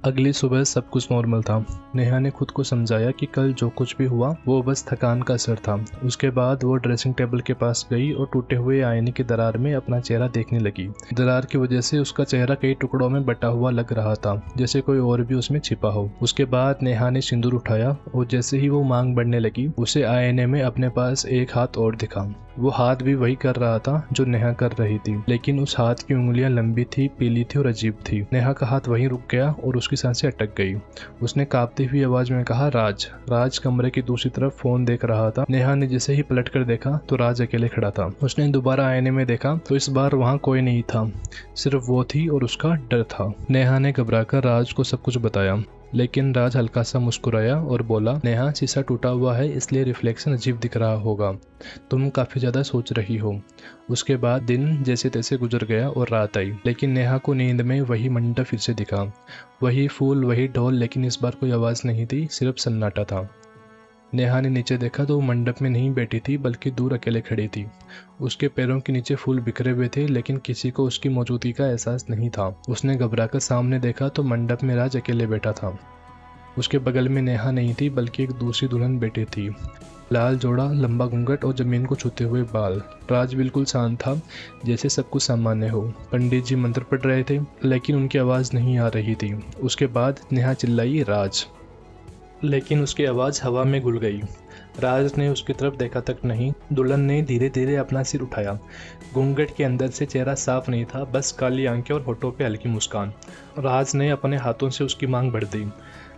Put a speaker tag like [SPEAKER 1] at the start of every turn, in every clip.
[SPEAKER 1] अगली सुबह सब कुछ नॉर्मल था। नेहा ने खुद को समझाया कि कल जो कुछ भी हुआ वो बस थकान का असर था। उसके बाद वो ड्रेसिंग टेबल के पास गई और टूटे हुए आईने की दरार में अपना चेहरा देखने लगी। दरार की वजह से उसका चेहरा कई टुकड़ों में बटा हुआ लग रहा था, जैसे कोई और भी उसमें छिपा हो। उसके बाद नेहा ने सिंदूर उठाया और जैसे ही वो मांग बढ़ने लगी, उसे आईने में अपने पास एक हाथ और दिखा। वो हाथ भी वही कर रहा था जो नेहा कर रही थी, लेकिन उस हाथ की उंगलियां लंबी थी, पीली थी और अजीब थी। नेहा का हाथ वहीं रुक गया और उसकी सांसें अटक गई। उसने कांपती हुई आवाज में कहा, राज। राज कमरे की दूसरी तरफ फोन देख रहा था। नेहा ने जैसे ही पलट कर देखा तो राज अकेले खड़ा था। उसने दोबारा आईने में देखा तो इस बार वहाँ कोई नहीं था, सिर्फ वो थी और उसका डर था। नेहा ने घबराकर राज को सब कुछ बताया, लेकिन राज हल्का सा मुस्कुराया और बोला, नेहा, शीशा टूटा हुआ है इसलिए रिफ्लेक्शन अजीब दिख रहा होगा। तुम काफी ज्यादा सोच रही हो। उसके बाद दिन जैसे तैसे गुजर गया और रात आई, लेकिन नेहा को नींद में वही मंडप फिर से दिखा। वही फूल, वही ढोल, लेकिन इस बार कोई आवाज नहीं थी, सिर्फ सन्नाटा था। नेहा ने नीचे देखा तो वो मंडप में नहीं बैठी थी बल्कि दूर अकेले खड़ी थी। उसके पैरों के नीचे फूल बिखरे हुए थे, लेकिन किसी को उसकी मौजूदगी का एहसास नहीं था। उसने घबराकर सामने देखा तो मंडप में राज अकेले बैठा था। उसके बगल में नेहा नहीं थी बल्कि एक दूसरी दुल्हन बैठी थी। लाल जोड़ा, लंबा घूंघट और जमीन को छूते हुए बाल। राज बिल्कुल शांत था, जैसे सब कुछ सामान्य हो। पंडित जी मंत्र पढ़ रहे थे, लेकिन उनकी आवाज़ नहीं आ रही थी। उसके बाद नेहा चिल्लाई, राज, लेकिन उसकी आवाज़ हवा में घुल गई। राज ने उसकी तरफ देखा तक नहीं। दुल्हन ने धीरे धीरे अपना सिर उठाया। घूंघट के अंदर से चेहरा साफ नहीं था, बस काली आंखें और होठों पे हल्की मुस्कान। राज ने अपने हाथों से उसकी मांग भर दी।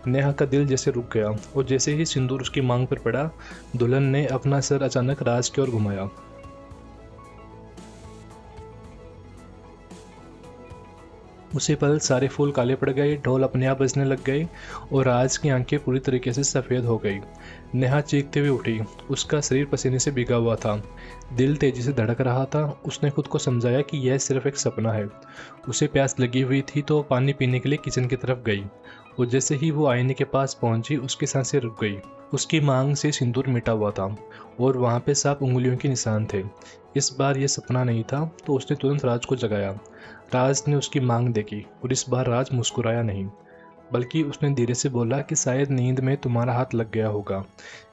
[SPEAKER 1] नेहा का दिल जैसे रुक गया और जैसे ही सिंदूर उसकी मांग पर पड़ा, दुल्हन ने अपना सर अचानक राज की ओर घुमाया। उसी पल सारे फूल काले पड़ गए, ढोल अपने आप बजने लग गए और राज की आंखें पूरी तरीके से सफ़ेद हो गई। नेहा चीखते हुए उठी। उसका शरीर पसीने से भीगा हुआ था, दिल तेजी से धड़क रहा था। उसने खुद को समझाया कि यह सिर्फ एक सपना है। उसे प्यास लगी हुई थी तो पानी पीने के लिए किचन की तरफ गई और जैसे ही वो आईने के पास पहुंची, उसकी सांसें रुक गई। उसकी मांग से सिंदूर मिटा हुआ था और वहाँ पे साफ उंगलियों के निशान थे। इस बार यह सपना नहीं था, तो उसने तुरंत राज को जगाया। राज ने उसकी मांग देखी और इस बार राज मुस्कुराया नहीं, बल्कि उसने धीरे से बोला कि शायद नींद में तुम्हारा हाथ लग गया होगा।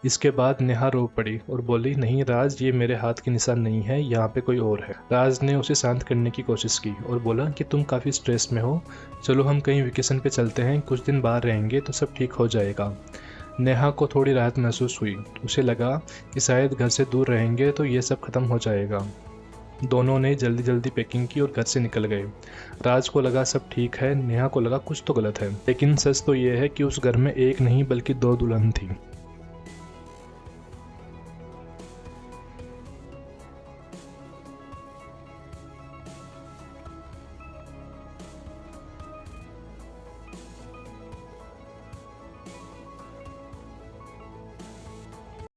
[SPEAKER 1] इसके बाद नेहा रो पड़ी और बोली, नहीं राज, ये मेरे हाथ के निशान नहीं है, यहाँ पे कोई और है। राज ने उसे शांत करने की कोशिश की और बोला कि तुम काफ़ी स्ट्रेस में हो, चलो हम कहीं वेकेशन पे चलते हैं, कुछ दिन बाहर रहेंगे तो सब ठीक हो जाएगा। नेहा को थोड़ी राहत महसूस हुई। उसे लगा कि शायद घर से दूर रहेंगे तो ये सब खत्म हो जाएगा। दोनों ने जल्दी जल्दी पैकिंग की और घर से निकल गए। राज को लगा सब ठीक है, नेहा को लगा कुछ तो गलत है। लेकिन सच तो ये है कि उस घर में एक नहीं बल्कि दो दुल्हन थी।